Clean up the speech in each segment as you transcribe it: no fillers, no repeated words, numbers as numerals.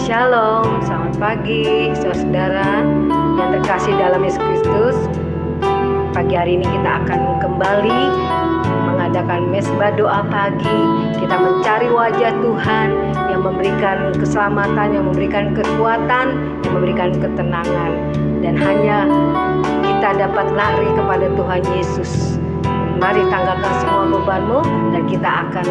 Shalom, selamat pagi saudara yang terkasih dalam Yesus Kristus. Pagi hari ini kita akan kembali mengadakan mesbah doa pagi. Kita mencari wajah Tuhan yang memberikan keselamatan, yang memberikan kekuatan, yang memberikan ketenangan. Dan hanya kita dapat lari kepada Tuhan Yesus. Mari tanggalkan semua bebanmu dan kita akan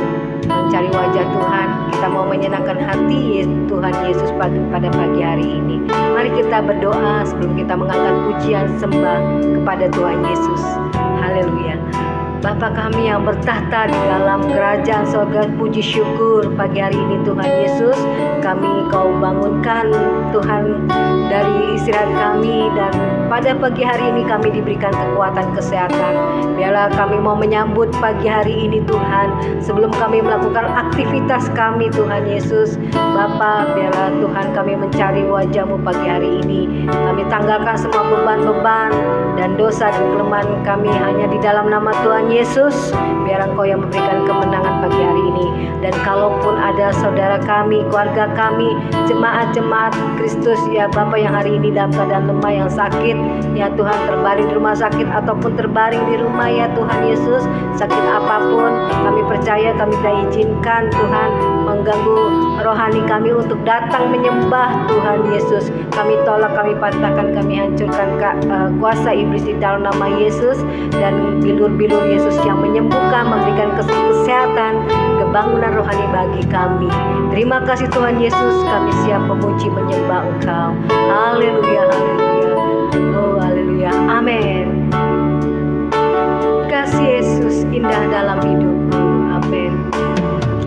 mencari wajah Tuhan. Kita mau menyenangkan hati Tuhan Yesus pada pagi hari ini. Mari kita berdoa sebelum kita mengangkat pujian sembah kepada Tuhan Yesus. Haleluya. Bapa kami yang bertahta di dalam kerajaan sorga, puji syukur pagi hari ini Tuhan Yesus. Kami Kau bangunkan Tuhan dari istirahat kami, dan pada pagi hari ini kami diberikan kekuatan kesehatan. Biarlah kami mau menyambut pagi hari ini Tuhan, sebelum kami melakukan aktivitas kami Tuhan Yesus. Bapa, biarlah Tuhan kami mencari wajah-Mu pagi hari ini. Kami tanggalkan semua beban-beban dan dosa dan kelemahan kami hanya di dalam nama Tuhan Yesus. Biar Engkau yang memberikan kemenangan pagi hari ini. Dan kalaupun ada saudara kami, keluarga kami, jemaat-jemaat Kristus ya Bapa yang hari ini dalam keadaan lemah, yang sakit ya Tuhan, terbaring di rumah sakit ataupun terbaring di rumah ya Tuhan Yesus, sakit apapun kami percaya, kami tidak izinkan Tuhan mengganggu rohani kami untuk datang menyembah Tuhan Yesus. Kami tolak, kami patahkan, kami hancurkan kuasa iblis di dalam nama Yesus, dan bilur-bilur Yesus yang menyembuhkan, memberikan kesehatan, kebangunan rohani bagi kami. Terima kasih Tuhan Yesus, kami siap memuji menyembah Engkau. Haleluya, haleluya. Oh haleluya, amin. Kasih Yesus indah dalam hidupku, amin.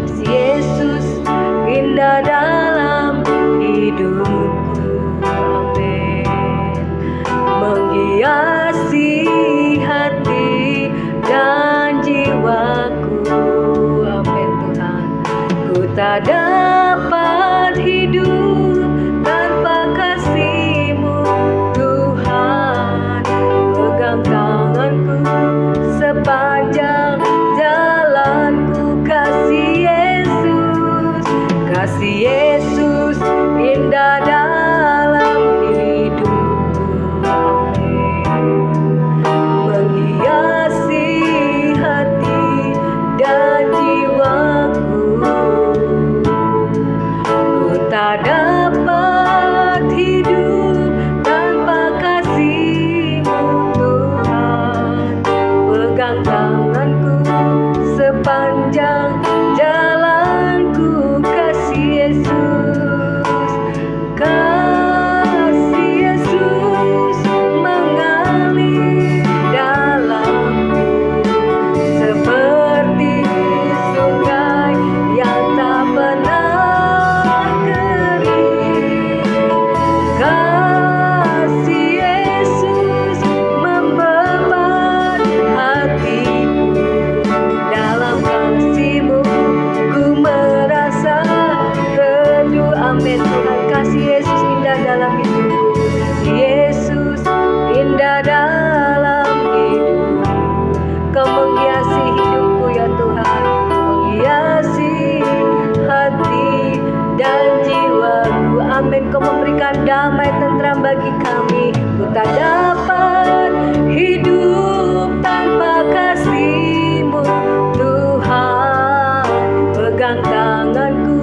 Kasih Yesus indah dalam hidupku, amin. Menghiasi hati dan jiwaku, amin Tuhan. Ku tak dapat hidup tanpa kasih-Mu Tuhan. Pegang tanganku sepanjang jalanku, kasih Yesus, kasih Yesus indah dalam hidupku, amin. Menghiasi hati dan jiwaku, ku tak dapat hidup tanpa kasih-Mu Tuhan. Pegang tanganku sepanjang jalanku, kasih Yesus, kasih Yesus mengalir dalamku seperti sungai yang tak pernah kering. Kasih Yesus membebat hatiku, dalam kasih-Mu ku merasa teduh, amin Tuhan. Kasih Yesus indah dalam hidupku, Yesus indah dalam hidupku. Kau menghiasi hidupku ya Tuhan, menghiasi hati dan jiwaku, amin. Kau memberikan damai tentram bagi kami. Ku tak dapat hidup tanpa kasih-Mu Tuhan. Pegang tanganku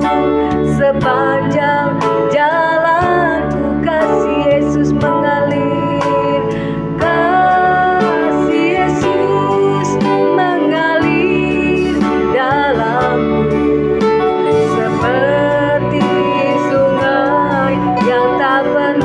sepanjang jalanku, kasih Yesus mengalir, kasih Yesus mengalir dalamku seperti sungai yang tak pernah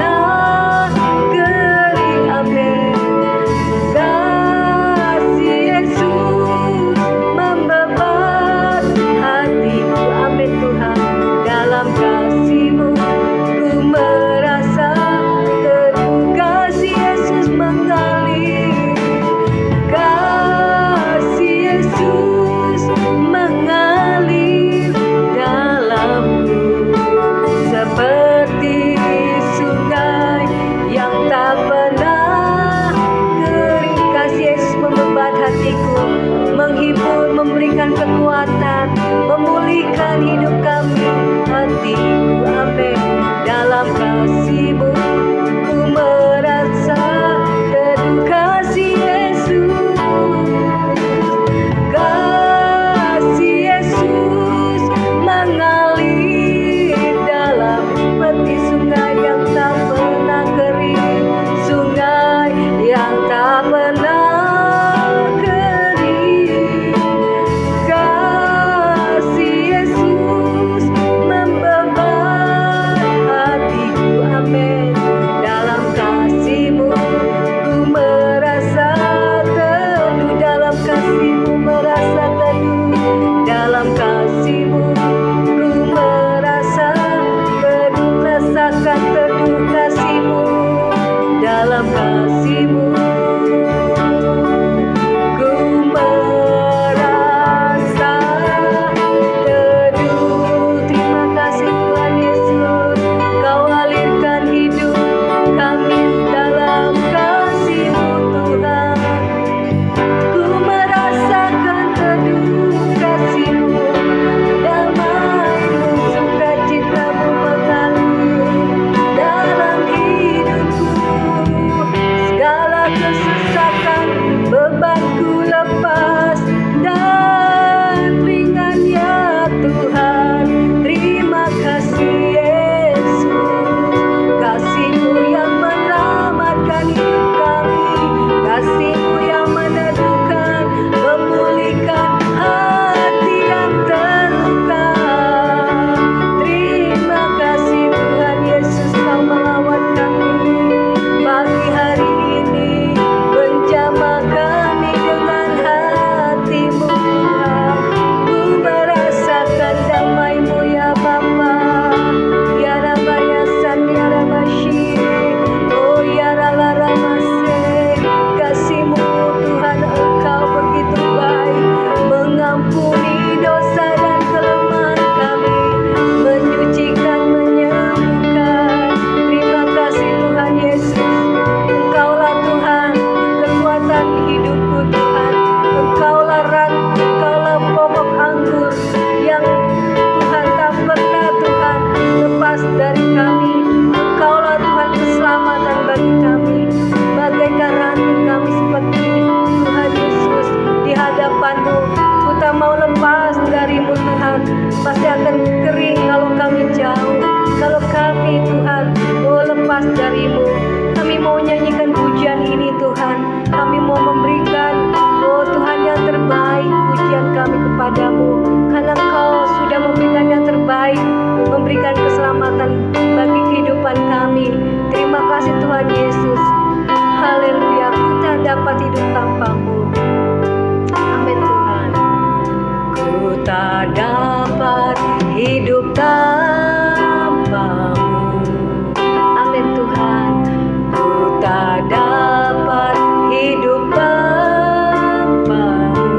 dari kami. Engkaulah Tuhan keselamatan bagi kami. Bagaikan ranting kami seperti Tuhan Yesus di hadapan-Mu. Ku tak mau lepas dari-Mu Tuhan. Pasti akan kering kalau kami jauh. Kalau kami Tuhan mau lepas dari-Mu, kami mau nyanyikan pujian ini Tuhan. Kami mau memberikan, oh Tuhan, yang terbaik pujian kami kepadamu. Karena Engkau sudah memberikan yang terbaik, memberikan keselamatan bagi kehidupan kami. Terima kasih Tuhan Yesus. Haleluya, ku tak dapat hidup tanpa-Mu. Amin Tuhan. Ku tak dapat hidup tanpa-Mu. Amin Tuhan. Ku tak dapat hidup tanpa-Mu.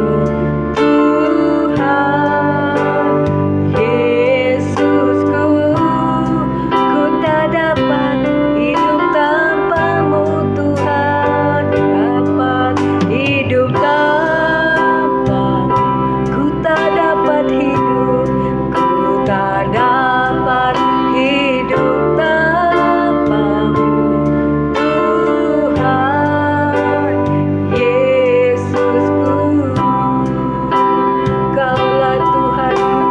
Tuhan Yesusku, ku tak dapat hidup tanpa-Mu. Tuhan, dapat hidup tanpa-Mu. Ku tak dapat hidup, ku tak dapat hidup tanpa-Mu. Tuhan Yesusku, Kaulah Tuhanku,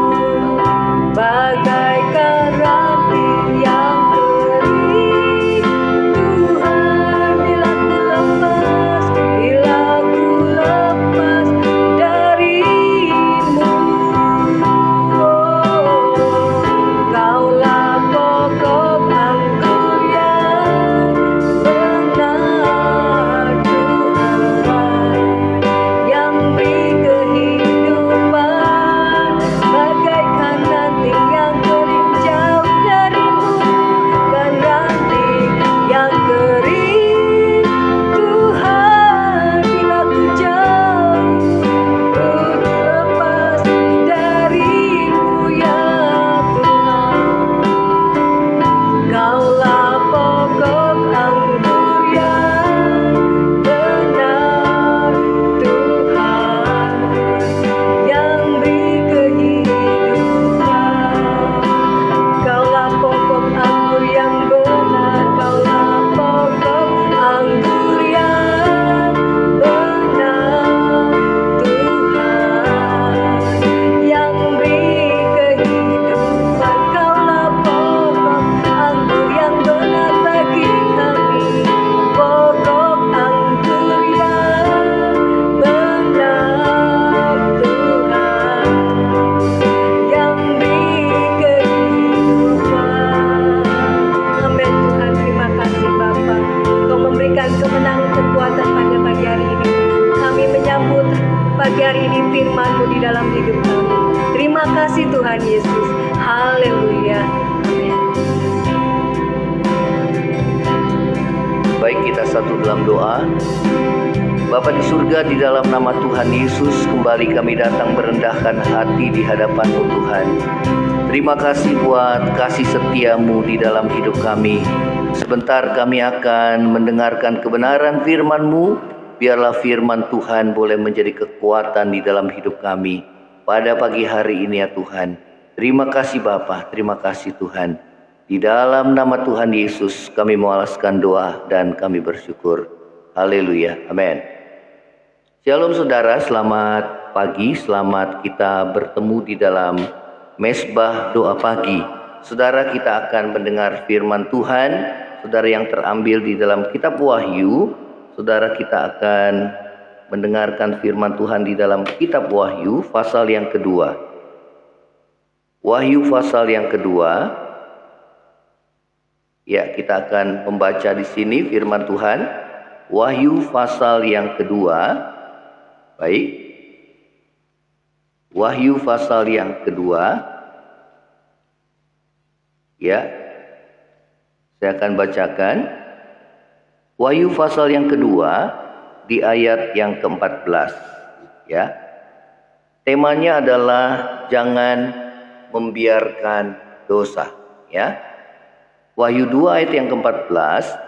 bagaikan ranting yang kering. Tuhan, bila ku lepas dari-Mu, Kaulah pokok anggur yang benar, Tuhan, yang beri kehidupan. Bagaikan ranting yang kering jauh dari-Mu, dan ranting yang kering, Tuhan, bila ku jauh, ku lepas dari-Mu ya Tuhan. Kaulah pokok anggur yang benar, Tuhan, yang beri kehidupan. Kaulah pokok anggur yang benar, Kaulah pokok anggur yang benar, Tuhan, yang beri kehidupan. Kaulah pokok anggur yang benar bagi kami, pokok anggur yang benar, Tuhan, yang beri kehidupan. Amin Tuhan, terima kasih Bapa. Kau memberikan kemenangan, kekuatan pada pagi hari ini. Kami menyambut pagi hari ini firman-Mu di dalam hidup kami. Terima kasih Tuhan Yesus. Haleluya. Amin. Baik, kita satu dalam doa. Bapa di surga, di dalam nama Tuhan Yesus, kembali kami datang merendahkan hati di hadapan-Mu Tuhan. Terima kasih buat kasih setia-Mu di dalam hidup kami. Sebentar kami akan mendengarkan kebenaran firman-Mu. Biarlah firman Tuhan boleh menjadi kekuatan di dalam hidup kami pada pagi hari ini ya Tuhan. Terima kasih Bapa, terima kasih Tuhan. Di dalam nama Tuhan Yesus kami mengalaskan doa dan kami bersyukur. Haleluya, amin. Shalom saudara, selamat pagi, selamat kita bertemu di dalam mesbah doa pagi. Saudara, kita akan mendengar firman Tuhan, saudara, yang terambil di dalam kitab Wahyu. Saudara, kita akan mendengarkan firman Tuhan di dalam kitab Wahyu pasal yang kedua. Wahyu pasal yang kedua. Ya, kita akan membaca di sini firman Tuhan. Wahyu pasal yang kedua. Baik. Wahyu pasal yang kedua. Ya. Saya akan bacakan. Wahyu pasal yang kedua di ayat yang ke-14. Ya. Temanya adalah jangan membiarkan dosa, ya. Wahyu 2 ayat yang ke-14,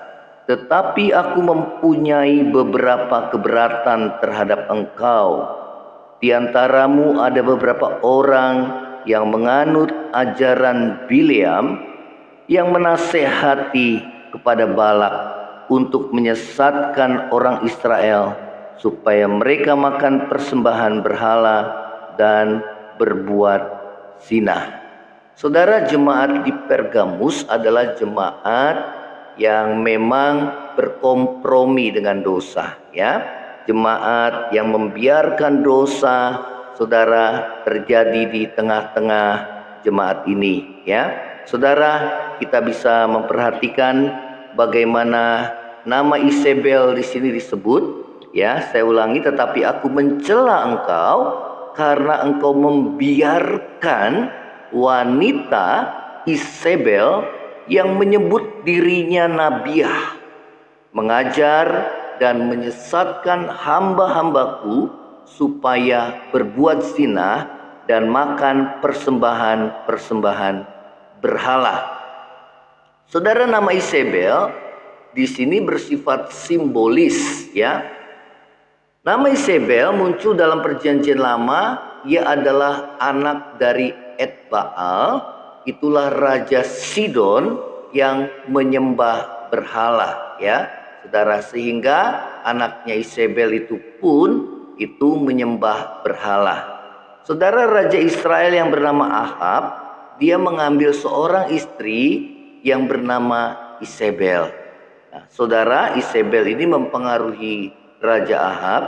tetapi aku mempunyai beberapa keberatan terhadap engkau. Di antaramu ada beberapa orang yang menganut ajaran Bileam, yang menasehati kepada Balak untuk menyesatkan orang Israel supaya mereka makan persembahan berhala dan berbuat zina. Saudara, jemaat di Pergamus adalah jemaat yang memang berkompromi dengan dosa, ya. Jemaat yang membiarkan dosa, saudara, terjadi di tengah-tengah jemaat ini, ya. Saudara, kita bisa memperhatikan bagaimana nama Isabel di sini disebut, ya. Saya ulangi, tetapi aku mencela engkau karena engkau membiarkan wanita Isabel yang menyebut dirinya nabiah mengajar dan menyesatkan hamba-hambaku supaya berbuat zina dan makan persembahan-persembahan berhala. Saudara, nama Isabel di sini bersifat simbolis, ya. Nama Isabel muncul dalam Perjanjian Lama. Ia adalah anak dari Etbaal, itulah raja Sidon yang menyembah berhala, ya. Saudara, sehingga anaknya Isabel itu pun itu menyembah berhala. Saudara, raja Israel yang bernama Ahab, dia mengambil seorang istri yang bernama Isabel. Nah, saudara, Isabel ini mempengaruhi Raja Ahab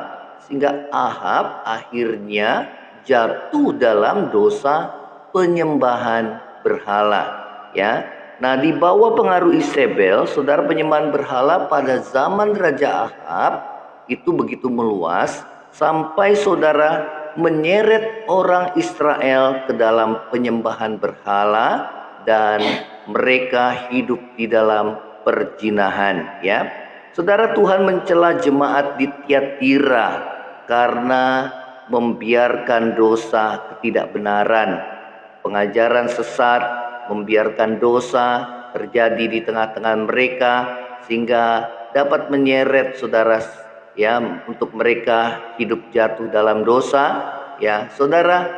sehingga Ahab akhirnya jatuh dalam dosa penyembahan berhala, ya. Nah, di bawah pengaruh Isabel, saudara, penyembahan berhala pada zaman Raja Ahab itu begitu meluas sampai saudara menyeret orang Israel ke dalam penyembahan berhala dan mereka hidup di dalam perzinahan, ya. Saudara, Tuhan mencela jemaat di Tiatira karena membiarkan dosa ketidakbenaran, pengajaran sesat, membiarkan dosa terjadi di tengah-tengah mereka sehingga dapat menyeret saudara, ya, untuk mereka hidup jatuh dalam dosa, ya. Saudara,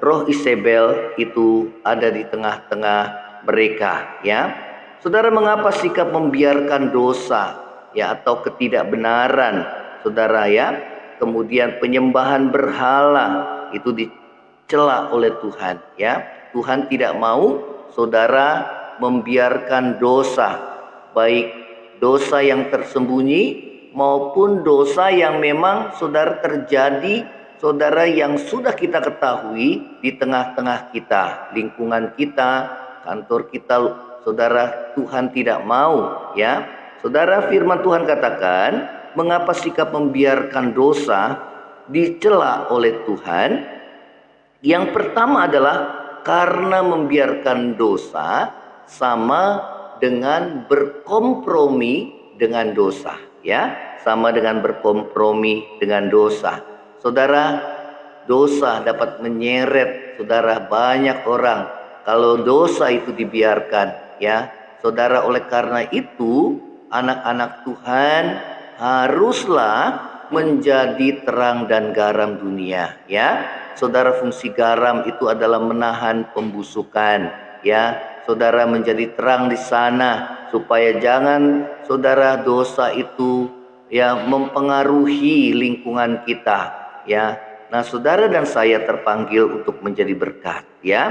roh Isabel itu ada di tengah-tengah mereka, ya. Saudara, mengapa sikap membiarkan dosa, ya, atau ketidakbenaran, saudara, ya, kemudian penyembahan berhala itu dicela oleh Tuhan, ya. Tuhan tidak mau saudara membiarkan dosa, baik dosa yang tersembunyi maupun dosa yang memang saudara terjadi, saudara, yang sudah kita ketahui di tengah-tengah kita, lingkungan kita, kantor kita, saudara. Tuhan tidak mau, ya. Saudara, firman Tuhan katakan, mengapa sikap membiarkan dosa dicela oleh Tuhan? Yang pertama adalah karena membiarkan dosa sama dengan berkompromi dengan dosa, ya. Sama dengan berkompromi dengan dosa. Saudara, dosa dapat menyeret saudara banyak orang kalau dosa itu dibiarkan, ya. Saudara, oleh karena itu anak-anak Tuhan haruslah menjadi terang dan garam dunia, ya. Saudara, fungsi garam itu adalah menahan pembusukan, ya. Saudara, menjadi terang di sana supaya jangan saudara dosa itu, ya, mempengaruhi lingkungan kita, ya. Nah, saudara dan saya terpanggil untuk menjadi berkat, ya.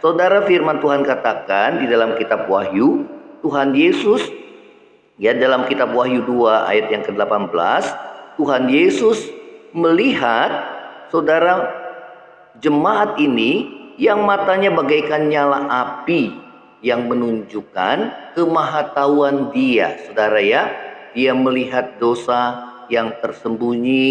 Saudara, firman Tuhan katakan di dalam kitab Wahyu, Tuhan Yesus, ya, dalam kitab Wahyu 2 ayat yang ke-18, Tuhan Yesus melihat saudara jemaat ini yang matanya bagaikan nyala api yang menunjukkan kemahatauan Dia, saudara, ya. Dia melihat dosa yang tersembunyi,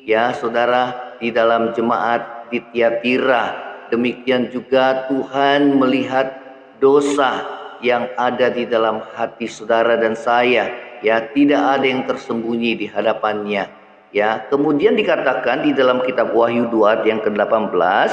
ya, saudara, di dalam jemaat di Tiatira. Demikian juga Tuhan melihat dosa yang ada di dalam hati saudara dan saya, ya. Tidak ada yang tersembunyi di hadapannya, ya. Kemudian dikatakan di dalam kitab Wahyu 2 yang ke-18,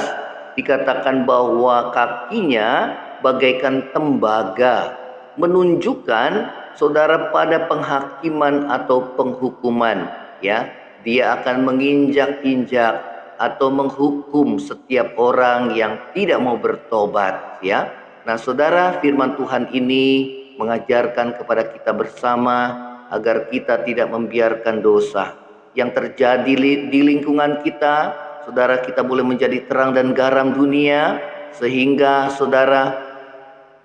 dikatakan bahwa kakinya bagaikan tembaga, menunjukkan saudara pada penghakiman atau penghukuman, ya. Dia akan menginjak-injak atau menghukum setiap orang yang tidak mau bertobat, ya. Nah, saudara, firman Tuhan ini mengajarkan kepada kita bersama agar kita tidak membiarkan dosa yang terjadi di lingkungan kita. Saudara, kita boleh menjadi terang dan garam dunia, sehingga saudara,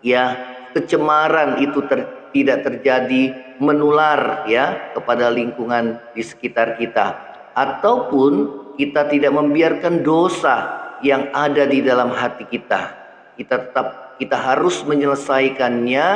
ya, kecemaran itu tidak terjadi menular ya kepada lingkungan di sekitar kita, ataupun kita tidak membiarkan dosa yang ada di dalam hati kita. Kita harus menyelesaikannya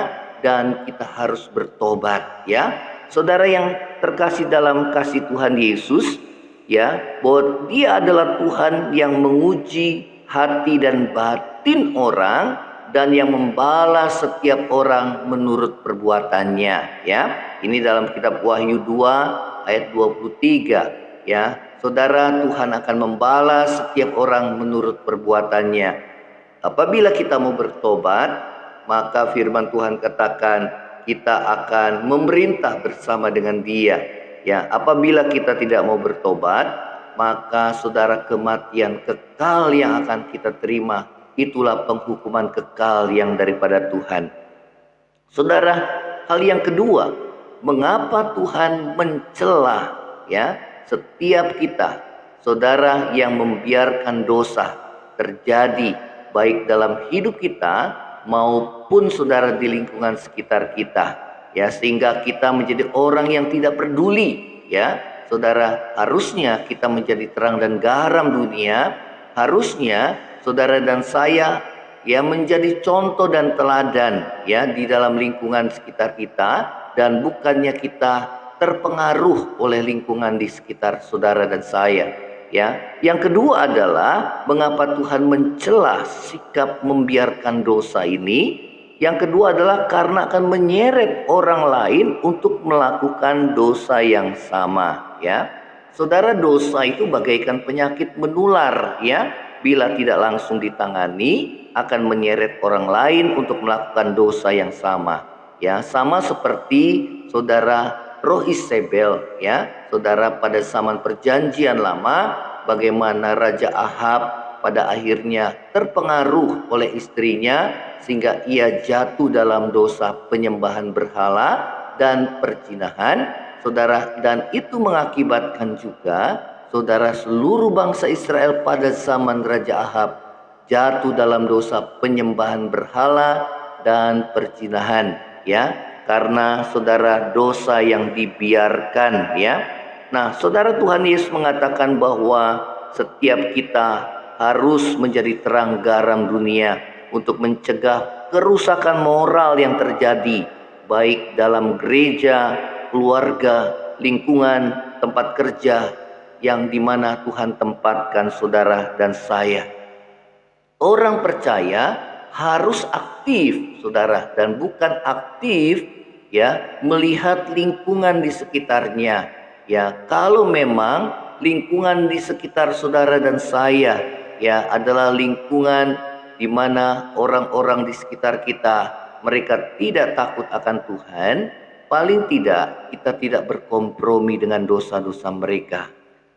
dan kita harus bertobat ya. Saudara yang terkasih dalam kasih Tuhan Yesus ya, bahwa Dia adalah Tuhan yang menguji hati dan batin orang dan yang membalas setiap orang menurut perbuatannya ya. Ini dalam kitab Wahyu 2 ayat 23 ya. Saudara, Tuhan akan membalas setiap orang menurut perbuatannya. Apabila kita mau bertobat, maka firman Tuhan katakan kita akan memerintah bersama dengan Dia. Ya, apabila kita tidak mau bertobat, maka saudara, kematian kekal yang akan kita terima, itulah penghukuman kekal yang daripada Tuhan. Saudara, hal yang kedua, mengapa Tuhan mencela ya setiap kita, saudara, yang membiarkan dosa terjadi baik dalam hidup kita maupun saudara di lingkungan sekitar kita ya, sehingga kita menjadi orang yang tidak peduli ya. Saudara, harusnya kita menjadi terang dan garam dunia, harusnya saudara dan saya ya menjadi contoh dan teladan ya di dalam lingkungan sekitar kita, dan bukannya kita terpengaruh oleh lingkungan di sekitar saudara dan saya. Ya, yang kedua adalah mengapa Tuhan mencela sikap membiarkan dosa ini. Yang kedua adalah karena akan menyeret orang lain untuk melakukan dosa yang sama. Ya, saudara, dosa itu bagaikan penyakit menular. Ya, bila tidak langsung ditangani akan menyeret orang lain untuk melakukan dosa yang sama. Ya, sama seperti saudara roh Isabel ya. Saudara, pada zaman perjanjian lama, bagaimana Raja Ahab pada akhirnya terpengaruh oleh istrinya sehingga ia jatuh dalam dosa penyembahan berhala dan perzinahan, saudara, dan itu mengakibatkan juga saudara seluruh bangsa Israel pada zaman Raja Ahab jatuh dalam dosa penyembahan berhala dan perzinahan ya, karena saudara dosa yang dibiarkan ya. Nah, saudara, Tuhan Yesus mengatakan bahwa setiap kita harus menjadi terang garam dunia untuk mencegah kerusakan moral yang terjadi baik dalam gereja, keluarga, lingkungan, tempat kerja yang dimana Tuhan tempatkan saudara dan saya. Orang percaya harus aktif saudara, dan bukan aktif ya melihat lingkungan di sekitarnya. Ya, kalau memang lingkungan di sekitar saudara dan saya ya adalah lingkungan di mana orang-orang di sekitar kita mereka tidak takut akan Tuhan, paling tidak kita tidak berkompromi dengan dosa-dosa mereka.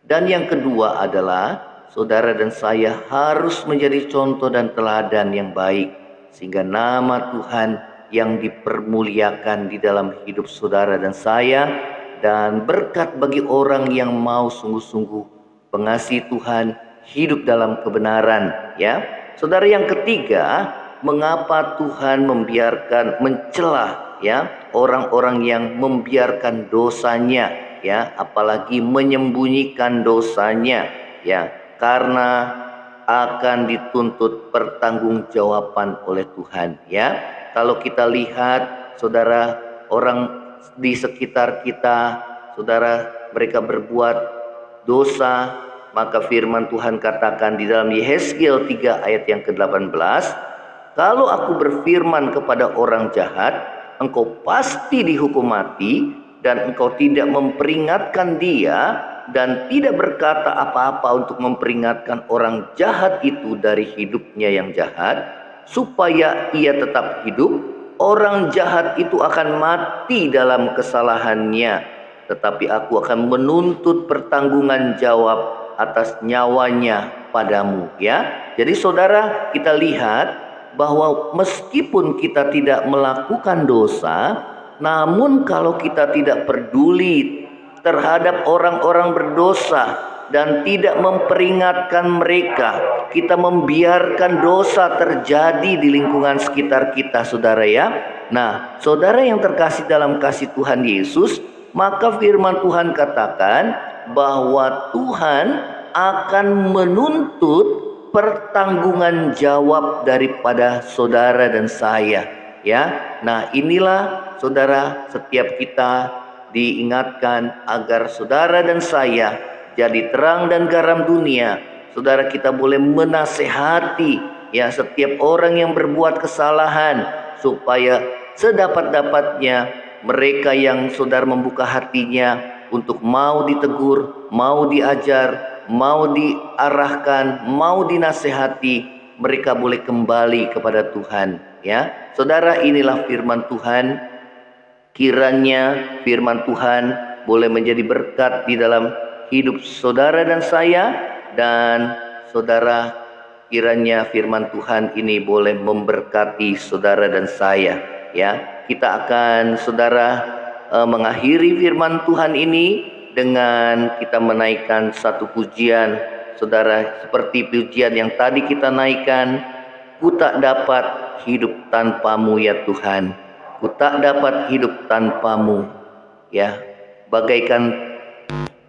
Dan yang kedua adalah saudara dan saya harus menjadi contoh dan teladan yang baik sehingga nama Tuhan yang dipermuliakan di dalam hidup saudara dan saya, dan berkat bagi orang yang mau sungguh-sungguh mengasihi Tuhan, hidup dalam kebenaran ya. Saudara, yang ketiga, mengapa Tuhan mencela ya orang-orang yang membiarkan dosanya ya, apalagi menyembunyikan dosanya ya, karena akan dituntut pertanggungjawaban oleh Tuhan ya. Kalau kita lihat saudara, orang di sekitar kita, saudara, mereka berbuat dosa, maka firman Tuhan katakan di dalam Yehezkiel 3 ayat yang ke-18, kalau aku berfirman kepada orang jahat, engkau pasti dihukum mati, dan engkau tidak memperingatkan dia, dan tidak berkata apa-apa untuk memperingatkan orang jahat itu dari hidupnya yang jahat, supaya ia tetap hidup, orang jahat itu akan mati dalam kesalahannya, tetapi aku akan menuntut pertanggungan jawab atas nyawanya padamu ya. Jadi saudara, kita lihat bahwa meskipun kita tidak melakukan dosa, namun kalau kita tidak peduli terhadap orang-orang berdosa dan tidak memperingatkan mereka, kita membiarkan dosa terjadi di lingkungan sekitar kita, saudara ya. Nah, saudara yang terkasih dalam kasih Tuhan Yesus, maka firman Tuhan katakan bahwa Tuhan akan menuntut pertanggungan jawab daripada saudara dan saya, ya. Nah, inilah saudara, setiap kita diingatkan agar saudara dan saya jadi terang dan garam dunia. Saudara, kita boleh menasehati ya setiap orang yang berbuat kesalahan, supaya sedapat-dapatnya mereka yang saudara membuka hatinya untuk mau ditegur, mau diajar, mau diarahkan, mau dinasehati, mereka boleh kembali kepada Tuhan, ya. Saudara, inilah firman Tuhan. Kiranya firman Tuhan boleh menjadi berkat di dalam hidup saudara dan saya, dan saudara, kiranya firman Tuhan ini boleh memberkati saudara dan saya, ya. Kita akan saudara mengakhiri firman Tuhan ini dengan kita menaikkan satu pujian, saudara, seperti pujian yang tadi kita naikkan. Ku tak dapat hidup tanpamu ya Tuhan, ku tak dapat hidup tanpamu, ya. Bagaikan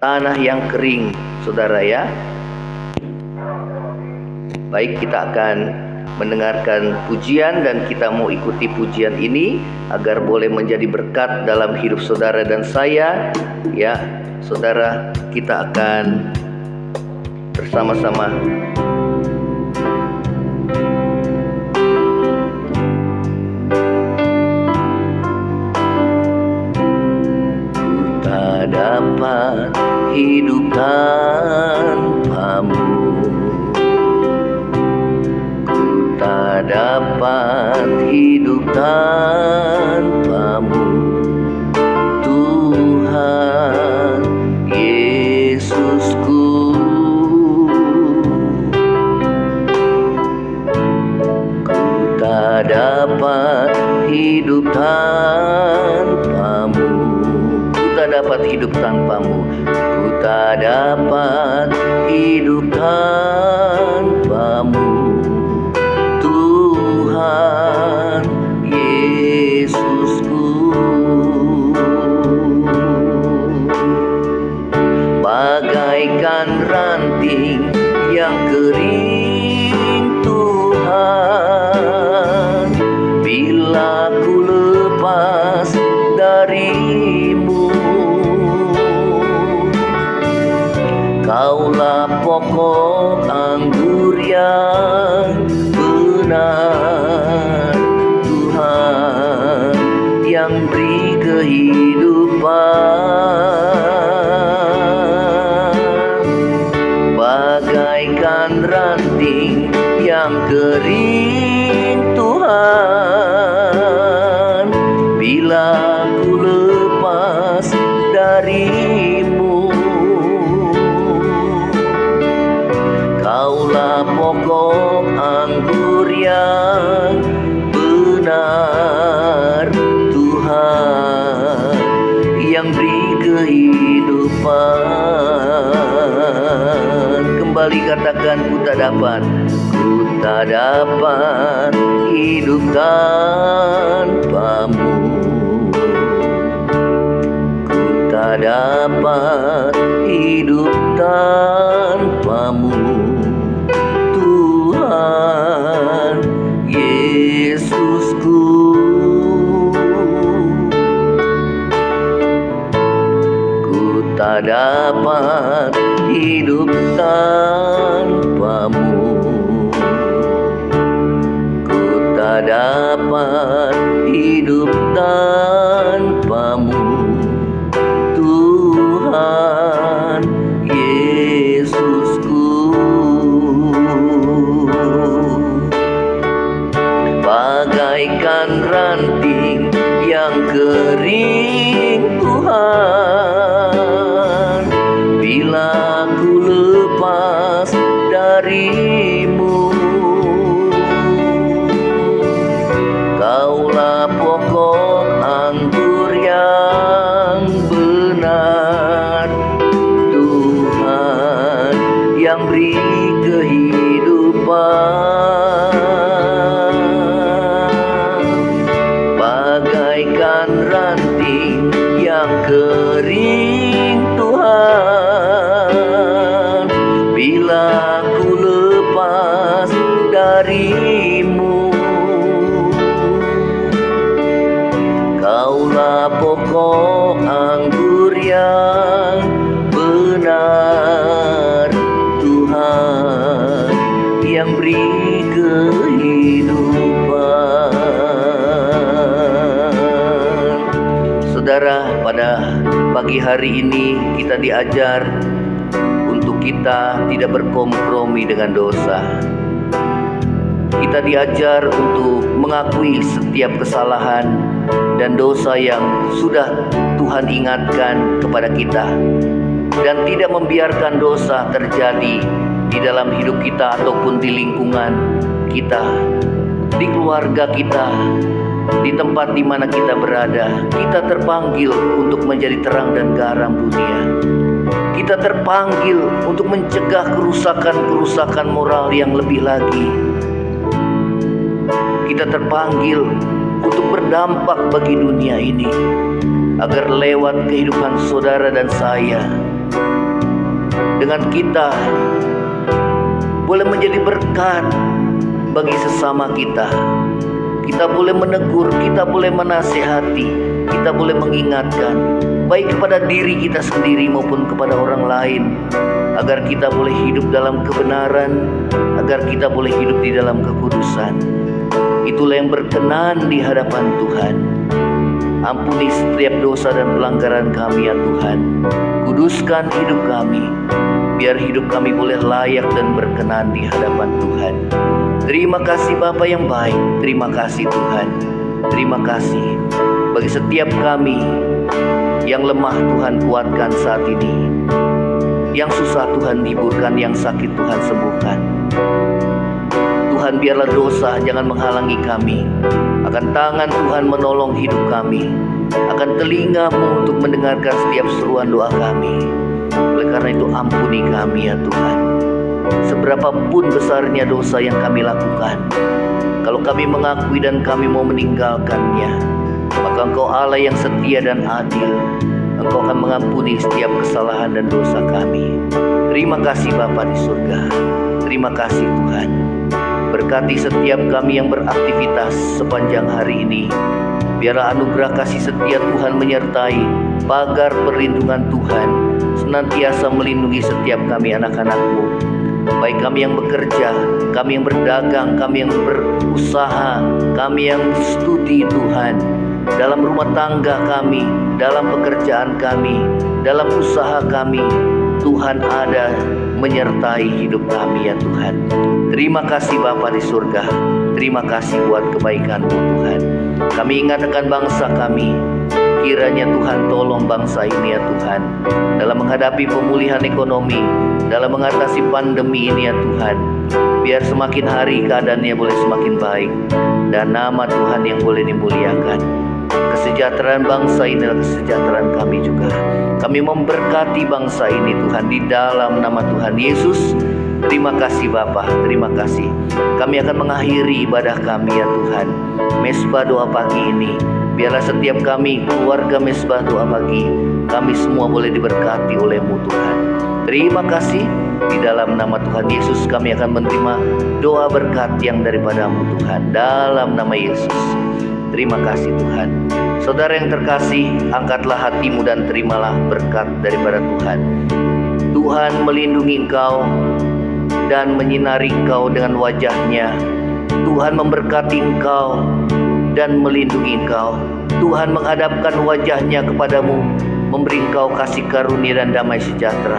tanah yang kering, saudara ya. Baik, kita akan mendengarkan pujian dan kita mau ikuti pujian ini agar boleh menjadi berkat dalam hidup saudara dan saya, ya. Saudara, kita akan bersama-sama ku tak dapat hidup tanpamu, ku tak dapat hidup tanpamu, Tuhan Yesusku. Ku tak dapat hidup tanpamu, ku tak dapat hidup tanpamu, ku tak dapat hidup tanpamu, Tuhan Yesusku. Bagaikan ranting yang kering Tuhan, bila ku lepas darimu, Kaulah pokok anggur yang benar, Tuhan yang beri kehidupan. Bagaikan ranting yang kering Tuhan, bila ku lepas darimu, Kaulah pokok anggur yang benar, Tuhan yang beri kehidupan. Kembali katakan, ku tak dapat hidup tanpamu, ku tak dapat hidup tanpamu, Tuhan Yesusku. Ku tak dapat hidup tanpamu, ku tak dapat hidup tanpamu, Tuhan Yesusku. Bagaikan ranting yang kering Tuhan, bila ku lepas darimu, yang kering Tuhan, bila ku lepas darimu. Kaulah pokok anggur yang benar Tuhan, yang beri kehidupan. Saudara, pada pagi hari ini kita diajar untuk kita tidak berkompromi dengan dosa. Kita diajar untuk mengakui setiap kesalahan dan dosa yang sudah Tuhan ingatkan kepada kita, dan tidak membiarkan dosa terjadi di dalam hidup kita ataupun di lingkungan kita, di keluarga kita, di tempat di mana kita berada. Kita terpanggil untuk menjadi terang dan garam dunia. Kita terpanggil untuk mencegah kerusakan-kerusakan moral yang lebih lagi. Kita terpanggil untuk berdampak bagi dunia ini, agar lewat kehidupan saudara dan saya, dengan kita boleh menjadi berkat bagi sesama kita. Kita boleh menegur, kita boleh menasihati, kita boleh mengingatkan, baik kepada diri kita sendiri maupun kepada orang lain, agar kita boleh hidup dalam kebenaran, agar kita boleh hidup di dalam kekudusan. Itulah yang berkenan di hadapan Tuhan. Ampuni setiap dosa dan pelanggaran kami ya Tuhan. Kuduskan hidup kami, biar hidup kami boleh layak dan berkenan di hadapan Tuhan. Terima kasih Bapa yang baik. Terima kasih Tuhan. Terima kasih bagi setiap kami yang lemah, Tuhan kuatkan saat ini. Yang susah Tuhan hiburkan, yang sakit Tuhan sembuhkan. Tuhan, biarlah dosa jangan menghalangi kami. Akan tangan Tuhan menolong hidup kami. Akan telinga-Mu untuk mendengarkan setiap seruan doa kami. Oleh karena itu ampuni kami ya Tuhan. Seberapapun besarnya dosa yang kami lakukan, kalau kami mengakui dan kami mau meninggalkannya, maka Engkau Allah yang setia dan adil. Engkau akan mengampuni setiap kesalahan dan dosa kami. Terima kasih Bapa di surga. Terima kasih Tuhan. Berkati setiap kami yang beraktivitas sepanjang hari ini. Biarlah anugerah kasih setia Tuhan menyertai, pagar perlindungan Tuhan senantiasa melindungi setiap kami anak-anak-Mu. Baik kami yang bekerja, kami yang berdagang, kami yang berusaha, kami yang studi Tuhan, dalam rumah tangga kami, dalam pekerjaan kami, dalam usaha kami, Tuhan ada menyertai hidup kami ya Tuhan. Terima kasih Bapa di surga. Terima kasih buat kebaikan-Mu Tuhan. Kami ingatkan bangsa kami. Kiranya Tuhan tolong bangsa ini ya Tuhan, dalam menghadapi pemulihan ekonomi, dalam mengatasi pandemi ini ya Tuhan. Biar semakin hari keadaannya boleh semakin baik, dan nama Tuhan yang boleh dimuliakan. Kesejahteraan bangsa ini adalah kesejahteraan kami juga. Kami memberkati bangsa ini Tuhan di dalam nama Tuhan Yesus. Terima kasih Bapa, terima kasih. Kami akan mengakhiri ibadah kami ya Tuhan, Mesbah Doa Pagi ini. Biarlah setiap kami, keluarga Mesbah Doa Pagi, kami semua boleh diberkati oleh-Mu Tuhan. Terima kasih. Di dalam nama Tuhan Yesus kami akan menerima doa berkat yang daripada-Mu Tuhan, dalam nama Yesus. Terima kasih Tuhan. Saudara yang terkasih, angkatlah hatimu dan terimalah berkat daripada Tuhan. Tuhan melindungi engkau dan menyinari engkau dengan wajah-Nya. Tuhan memberkati engkau dan melindungi engkau. Tuhan menghadapkan wajah-Nya kepadamu, memberi engkau kasih karunia dan damai sejahtera.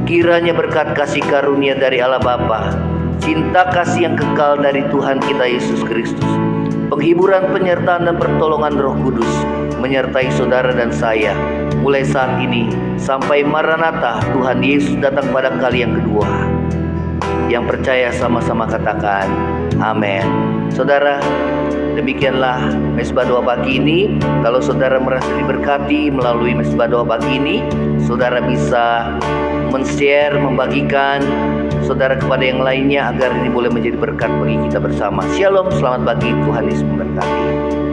Kiranya berkat kasih karunia dari Allah Bapa, cinta kasih yang kekal dari Tuhan kita Yesus Kristus, penghiburan, penyertaan dan pertolongan Roh Kudus menyertai saudara dan saya mulai saat ini sampai Maranatha, Tuhan Yesus datang pada kali yang kedua. Yang percaya sama-sama katakan amin. Saudara, demikianlah Mesbah Doa Pagi ini. Kalau saudara merasa diberkati melalui Mesbah Doa Pagi ini, saudara bisa men-share, membagikan saudara kepada yang lainnya agar ini boleh menjadi berkat bagi kita bersama. Shalom, selamat pagi, Tuhan Yesus memberkati.